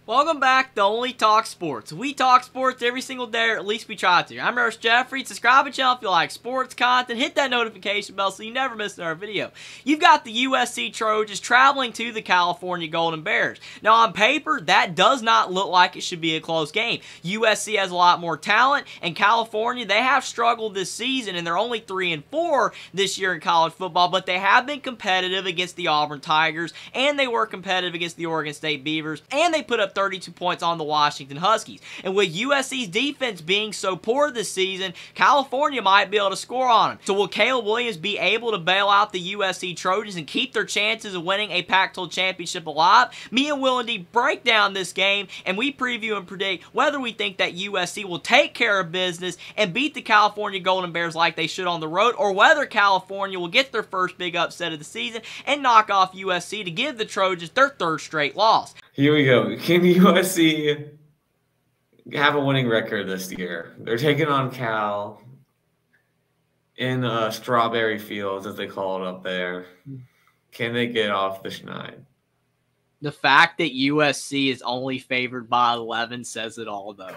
Welcome back to Only Talk Sports. We talk sports every single day, or at least we try to. I'm Russ Jeffrey. Subscribe to the channel if you like sports content. Hit that notification bell so you never miss another video. You've got the USC Trojans traveling to the California Golden Bears. Now, on paper, that does not look like it should be a close game. USC has a lot more talent, and California, they have struggled this season, and they're only 3-4 this year in college football, but they have been competitive against the Auburn Tigers, and they were competitive against the Oregon State Beavers, and they put up 32 points on the Washington Huskies. And with USC's defense being so poor this season, California might be able to score on them. So will Caleb Williams be able to bail out the USC Trojans and keep their chances of winning a Pac-12 championship alive? Me and Will and D break down this game, and we preview and predict whether we think that USC will take care of business and beat the California Golden Bears like they should on the road, or whether California will get their first big upset of the season and knock off USC to give the Trojans their third straight loss. Here we go. Can USC have a winning record this year? They're taking on Cal in Strawberry Fields, as they call it up there. Can they get off the schneid? The fact that USC is only favored by 11 says it all, though.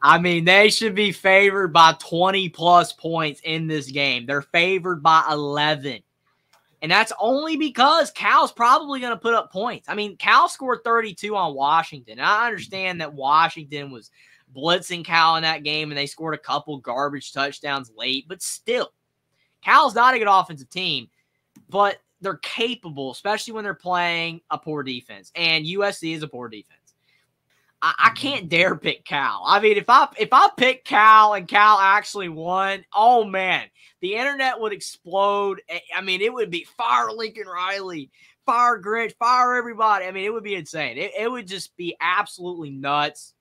I mean, they should be favored by 20-plus points in this game. They're favored by 11. And that's only because Cal's probably going to put up points. I mean, Cal scored 32 on Washington. I understand that Washington was blitzing Cal in that game, and they scored a couple garbage touchdowns late. But still, Cal's not a good offensive team, but they're capable, especially when they're playing a poor defense. And USC is a poor defense. I can't dare pick Cal. I mean, if I pick Cal and Cal actually won, oh man, the internet would explode. I mean, it would be fire Lincoln Riley, fire Grinch, fire everybody. I mean, it would be insane. It would just be absolutely nuts.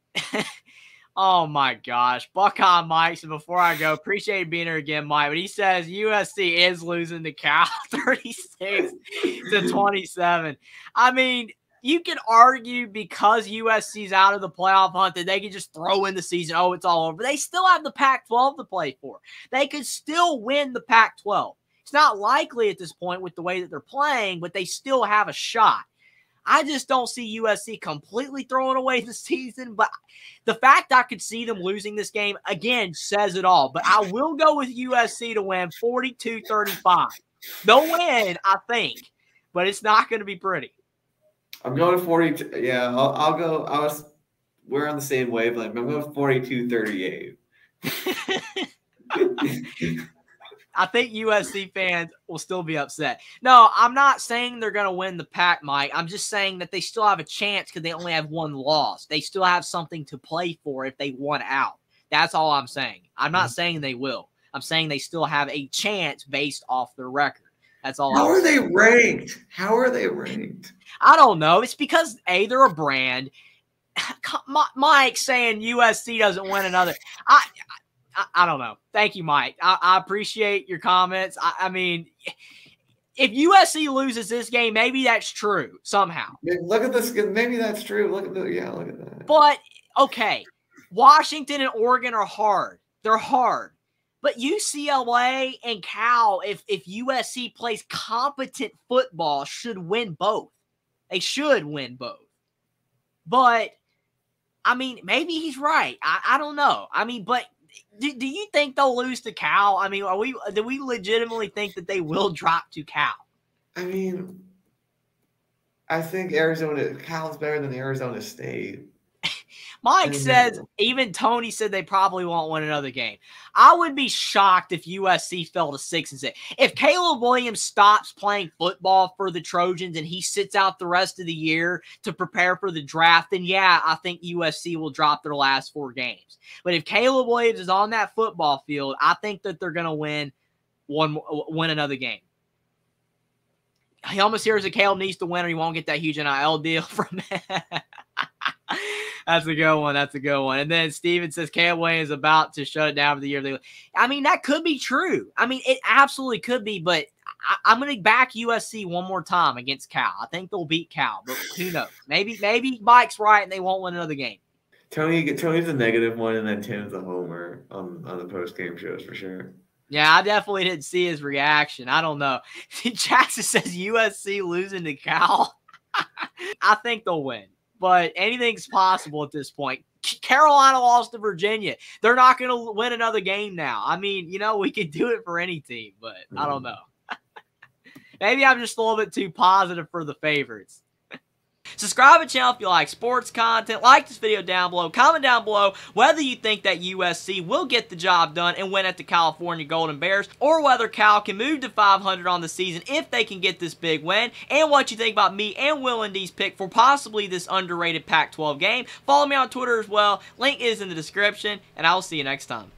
Oh my gosh. Buckeye Mike, so before I go, appreciate you being here again, Mike. But he says USC is losing to Cal 36-27. I mean, you can argue because USC's out of the playoff hunt that they can just throw in the season. Oh, it's all over. But they still have the Pac-12 to play for. They could still win the Pac-12. It's not likely at this point with the way that they're playing, but they still have a shot. I just don't see USC completely throwing away the season. But the fact I could see them losing this game, again, says it all. But I will go with USC to win 42-35. They'll win, I think. But it's not going to be pretty. I'm going to 42. Yeah, I'll go. We're on the same wavelength. I'm going 42-38. I think USC fans will still be upset. No, I'm not saying they're going to win the Pac, Mike. I'm just saying that they still have a chance because they only have one loss. They still have something to play for if they won out. That's all I'm saying. I'm not saying they will. I'm saying they still have a chance based off their record. That's all. How are they ranked? How are they ranked? I don't know. It's because, A, they're a brand. Mike saying USC doesn't win another. I don't know. Thank you, Mike. I appreciate your comments. I mean, if USC loses this game, maybe that's true somehow. Look at this. Maybe that's true. Look at that. But, okay, Washington and Oregon are hard. They're hard. But UCLA and Cal, if USC plays competent football, should win both. They should win both. But, I mean, maybe he's right. I don't know. I mean, but do you think they'll lose to Cal? I mean, do we legitimately think that they will drop to Cal? I mean, I think Cal's better than Arizona State. Mike says, even Tony said they probably won't win another game. I would be shocked if USC fell to 6-6. If Caleb Williams stops playing football for the Trojans and he sits out the rest of the year to prepare for the draft, then yeah, I think USC will drop their last 4 games. But if Caleb Williams is on that football field, I think that they're going to win another game. He almost hears that Caleb needs to win or he won't get that huge NIL deal from it. That's a good one. That's a good one. And then Steven says Caleb Williams is about to shut it down for the year. I mean, that could be true. I mean, it absolutely could be, but I'm going to back USC one more time against Cal. I think they'll beat Cal, but who knows? Maybe Mike's right and they won't win another game. Tony's a negative one, and then Tim's a homer on the post-game shows for sure. Yeah, I definitely didn't see his reaction. I don't know. Jackson says USC losing to Cal. I think they'll win. but anything's possible at this point. Carolina lost to Virginia. They're not going to win another game now. I mean, you know, we could do it for any team, but I don't know. Maybe I'm just a little bit too positive for the favorites. Subscribe to the channel if you like sports content. Like this video down below. Comment down below whether you think that USC will get the job done and win at the California Golden Bears, or whether Cal can move to 500 on the season if they can get this big win, and what you think about me and Will and D's pick for possibly this underrated Pac-12 game. Follow me on Twitter as well. Link is in the description, and I will see you next time.